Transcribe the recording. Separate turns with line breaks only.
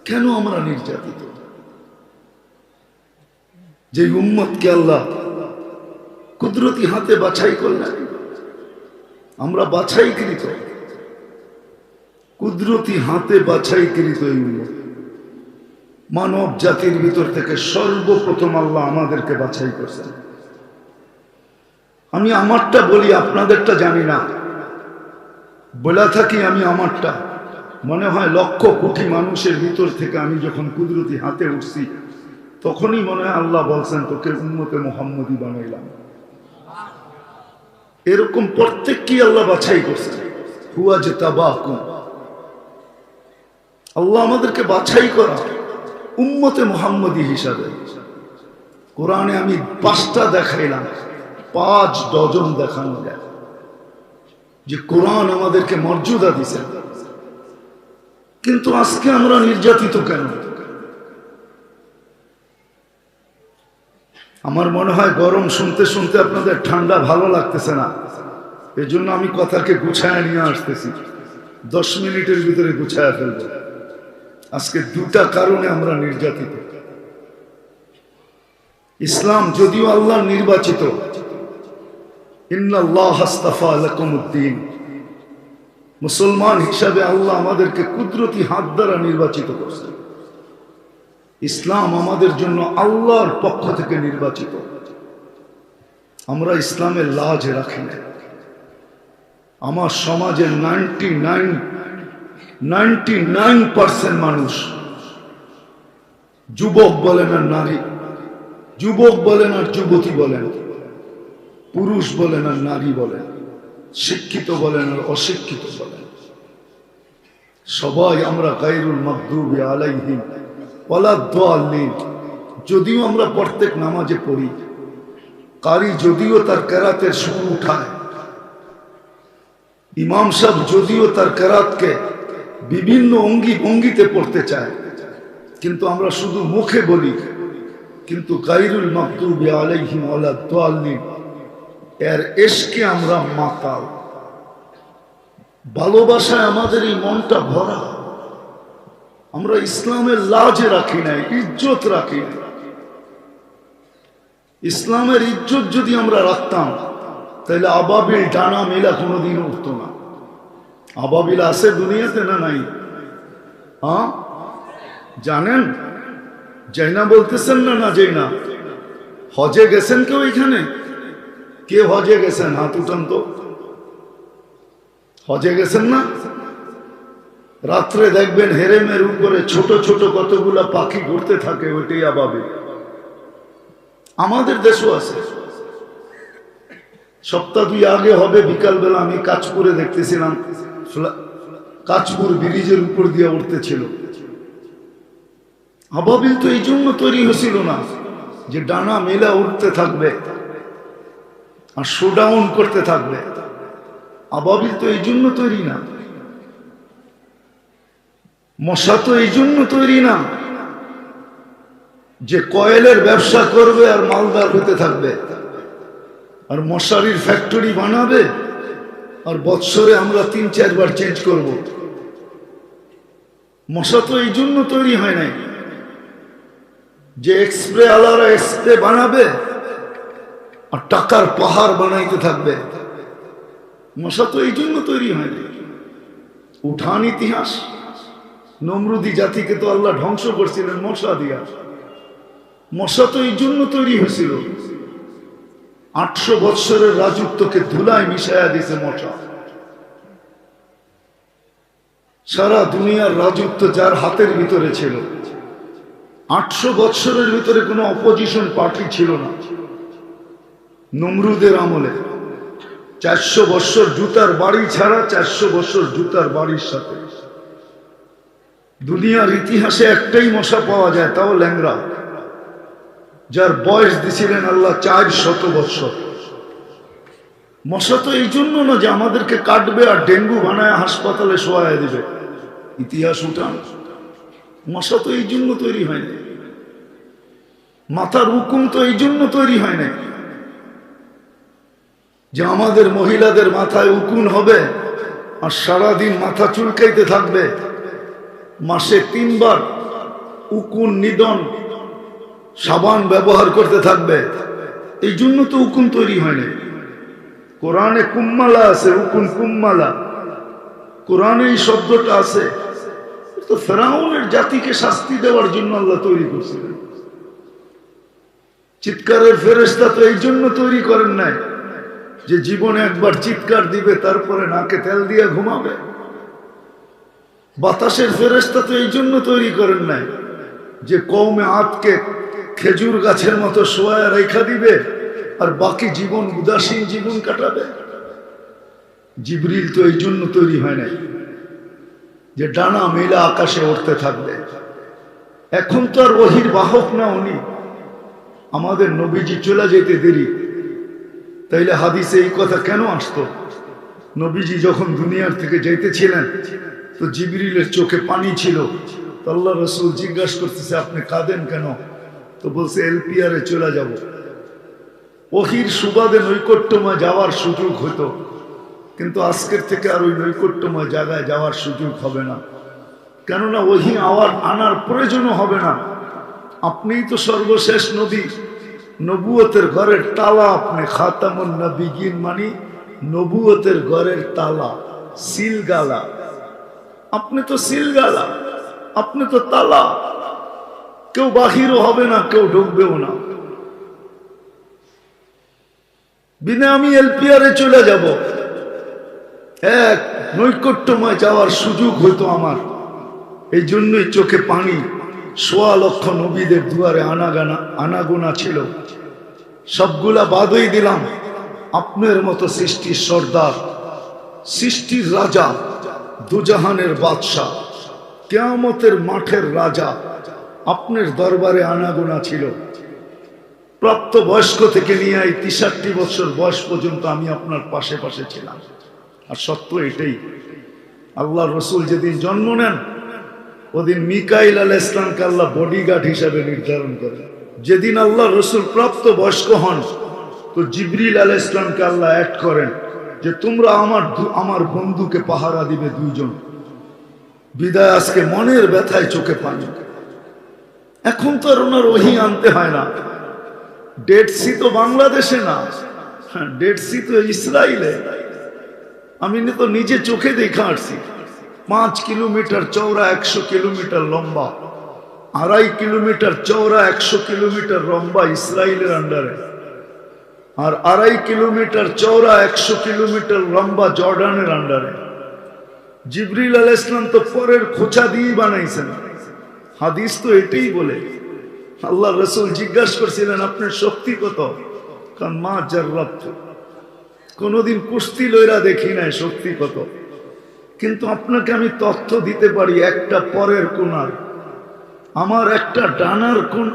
কেন আমরা নির্যাতিত? যে উম্মতকে আল্লাহ কুদরতি হাতে বাছাই করলেন, আমরা বাছাইকৃত, কুদরতি হাতে বাছাইকৃত এই উম্মত। মানব জাতির ভিতর থেকে সর্বপ্রথম আল্লাহ আমাদেরকে বাছাই করছেন। আমি আমারটা বলি, আপনাদেরটা জানি না, বলা থাকি আমি আমারটা। মনে হয় লক্ষ কোটি মানুষের ভিতর থেকে আমি যখন কুদরতি হাতে উঠছি, তখনই মনে হয় আল্লাহ বলছেন তোকে উম্মতে মুহাম্মদী বানাইলাম। এরকম প্রত্যেককে আল্লাহ বাছাই করছেন। হুয়া যে তাবাকুম, আল্লাহ আমাদেরকে বাছাই করা উম্মতে মুহাম্মদী হিসাবে। কোরআনে আমি 5টা দেখাইলাম, 5 ডজন দেখানো যায় যে কোরআন আমাদেরকে মর্যাদা দিছে। কিন্তু আজকে আমরা নির্যাতিত কেন? আমার মনে হয় গরম শুনতে শুনতে আপনাদের ঠান্ডা ভালো লাগতেছে না, এজন্য আমি কথাকে গুছায় নিয়ে আসতেছি। 10 মিনিটের ভিতরে গুছায় ফেলবো। আজকে 2টা কারণে আমরা নির্যাতিত। ইসলাম যদিও আল্লাহ নির্বাচিত, ইন্নাল্লাহ আস্তাফা লাকুমুদ্দিন, মুসলমান হিসাবে আল্লাহ আমাদেরকে কুদরতি হাত দ্বারা নির্বাচিত করছেন। ইসলাম আমাদের জন্য আল্লাহর পক্ষ থেকে নির্বাচিত। আমরা ইসলামের লাজ রাখি না। আমার সমাজের 99% মানুষ, যুবক বলেন আর নারী, যুবক বলেন আর যুবতী বলেন, পুরুষ বলেন আর নারী বলেন, শিক্ষিত বলেন আর অশিক্ষিত বলেন, সবাই আমরা গায়রুল মাগদুবি আলাইহিম ওয়ালাদ-দাল্লিন। যদিও আমরা প্রত্যেক নামাজে পড়ি, কারি যদিও তার কেরাতের সুর উঠায়, ইমাম সাহেব যদিও তার কেরাতকে বিভিন্ন ভঙ্গিতে পড়তে চায়, কিন্তু আমরা শুধু মুখে বলি, কিন্তু গায়রুল মাগদুবি আলাইহিম ওয়ালাদ-দাল্লিন এর ইশকে আমরা মাতাল। ভালোবাসায় আমাদের এই মনটা ভরা। আমরা ইসলামের লাজ রাখি নাই, ইজ্জত রাখি নাই। ইসলামের ইজ্জত যদি আমরা রাখতাম, তাহলে আবাবিল ডানা মেলা কোনোদিন উঠতো না। আবাবিল আছে দুনিয়াতে না নাই? হ্যাঁ জানেন? যাই না বলতেছেন না? না যাই না? হজে গেছেন কেউ এখানে? কে হজে গেছেন? হাত উঠান তো। হজে গেছেন না? রাত্রে দেখবেন হেরেমের উপরে ছোট ছোট কতগুলা পাখি ঘুরতে থাকে, ওইটাই আবাবিল। আমাদের দেশও আছে। সপ্তাহ 2 আগে হবে, বিকালবেলা আমি কাঁচপুরে দেখতেছিলাম, কাঁচপুর ব্রিজের উপর দিয়ে উঠতেছিল। আবাবিল তো এই জন্য তৈরি হয়েছিল না যে ডানা মেলা উঠতে থাকবে আর শোডাউন করতে থাকবে। আবাবিল তো এই জন্য তৈরি না। মশা তো এই জন্য তৈরি না যে কয়েলের ব্যবসা করবে আর মালদার হতে থাকবে আর মশারির ফ্যাক্টরি বানাবে আর বৎসরে আমরা 3-4 বার চেঞ্জ করব। মশা তো এই জন্য তৈরি হয় নাই যে এক্সপ্রে আলারা এক্সপ্রে বানাবে আর টাকার পাহাড় বানাইতে থাকবে। মশা তো এই জন্য তৈরি হয় নাই। উঠান ইতিহাস, নমরুদি জাতিকে তো আল্লাহ ধ্বংস করছিলেন মশা দিয়া। মশা তো এই জন্য তৈরি হয়েছিল। 800 বৎসরের রাজত্বকে ধুলায় মিশাইয়া দিছে মশা। সারা দুনিয়ার রাজত্ব যার হাতের ভিতরে ছিল। 800 বৎসরের ভিতরে কোনো অপোজিশন পার্টি ছিল না। নমরুদের আমলে 400 বৎসর জুতার বাড়ি ছাড়া, 400 বৎসর জুতার বাড়ির সাথে। দুনিয়ার ইতিহাসে একটাই মশা পাওয়া যায়, তাও ল্যাংড়া, যার বয়স দিছিলেন আল্লাহ 400 বৎসর। মশা তো এই জন্য না যে আমাদেরকে কাটবে আর ডেঙ্গু বানায় হাসপাতালে শোয়ায় দিবে। ইতিহাস উঠান। মশা তো এই জন্য তৈরি হয় না। মাথার হুকুম তো এই জন্য তৈরি হয় না যে আমাদের মহিলাদের মাথায় উকুন হবে আর সারাদিন মাথা চুলকাইতে থাকবে। মাসে 3 বার উকুন নিদন সাবান ব্যবহার করতে থাকবে। এই জন্য তো উকুন তৈরি হয় না। কোরআনে কুম্মালা আছে, উকুন কুম্মালা, কোরআনে এই শব্দটা আছে। তো ফেরাউনের জাতিকে শাস্তি দেওয়ার জন্য আল্লাহ তৈরি করছিলেন। চিৎকারের ফেরেশতা তো এই জন্য তৈরি করেন নাই যে জীবনে একবার চিৎকার দিবে তারপরে নাকে তেল দিয়ে ঘুমাবে। বাতাসের ফেরেশতা তো এই জন্য তৈরি করেন নাই যে কওমে আদকে খেজুর গাছের মতো শোয়া রেখা দিবে আর বাকি জীবন উদাসীন জীবন কাটাবে। জিবরিল তো এই জন্য তৈরি হয় নাই যে ডানা মেলা আকাশে উঠতে থাকবে। এখন তো আর ওহির বাহক না উনি। আমাদের নবীজি চলে যেতে দেরি, তাইলে হাদিসে এই কথা কেন আসতো? নবীজি যখন দুনিয়ার থেকে যাইতেছিলেন তো জিবরিলের চোখে পানি ছিল। আল্লাহ রসুল জিজ্ঞাসা করতেছে আপনি কাঁদেন কেন? তো বলছে এলপিআরে চলে যাব। ওহির সুবাদে নৈকট্যময় যাওয়ার সুযোগ হতো, কিন্তু আজকের থেকে আর ওই নৈকট্যময় জায়গায় যাওয়ার সুযোগ হবে না। কেননা ওহি আনার প্রয়োজনও হবে না। আপনিই তো সর্বশেষ নবী, নবুয়তের ঘরের তালা আপনি। খাতামুন নবিয়িন মানে নবুয়তের ঘরের তালা, সিলগালা। আপনি তো সিলগালা, আপনি তো তালা। কেউ বাহিরও হবে না, কেউ ঢুকবেও না। বিনা আমি এলপিআরে চলে যাব, এক নৈকট্যময় যাওয়ার সুযোগ হইতো আমার। এই জন্যই চোখে পানি। ১.৫ লক্ষ নবীদের দুয়ারে আনাগোনা ছিল, সবগুলা বাদই দিলাম। আপনার মতো সৃষ্টির সর্দার, সৃষ্টির রাজা, দুজাহানের বাদশাহ, কিয়ামতের মাঠের রাজা, আপনার দরবারে আনাগোনা ছিল। প্রাপ্ত বয়স্ক থেকে নিয়ে ৬৩ বছর বয়স পর্যন্ত আমি আপনার পাশে পাশে ছিলাম। আর সত্য এটাই, আল্লাহ রসুল যেদিন জন্ম নেন ওদিন মিকাইল আলাইহিস সালামকে আল্লাহ বডিগার্ড হিসাবে নির্ধারণ করেন। যেদিন আল্লাহ রসুল প্রাপ্ত বয়স্ক হন তো জিবরিল আলাইহিস সালামকে আল্লাহ অ্যাড করেন যে তোমরা আমার বন্ধুকে পাহারা দিবে 2 জন। বিদায় আজকে মনের ব্যথায় চোখে পানি। এখন তো আর ওনার ওহি আনতে হয় না। ডেড সি তো বাংলাদেশে না, ডেড সি তো ইসরায়েলে। আমি তো নিজে চোখে দেখে আসছি। 5 কিলোমিটার চওড়া, 100 কিলোমিটার লম্বা, 2.5 কিলোমিটার চওড়া, 100 কিলোমিটার লম্বা ইসরায়েলের আন্ডারে, আর 2.5 কিলোমিটার চওড়া, 100 কিলোমিটার লম্বা জর্ডানের আন্ডারে। জিবরিল আলাইহিস সালাম তো পরের খোঁচা দিয়ে বানাইছেন। হাদিস তো এটাই বলে। আল্লাহ রসুল জিজ্ঞাসা করছিলেন আপনার শক্তি কত? কারণ মা জাররাত, কোনদিন কুস্তি লইরা দেখি নাই শক্তি কত। কিন্তু আপনাকে আমি তথ্য দিতে পারি, একটা পরের কোণার, আমার একটা ডানার কোণ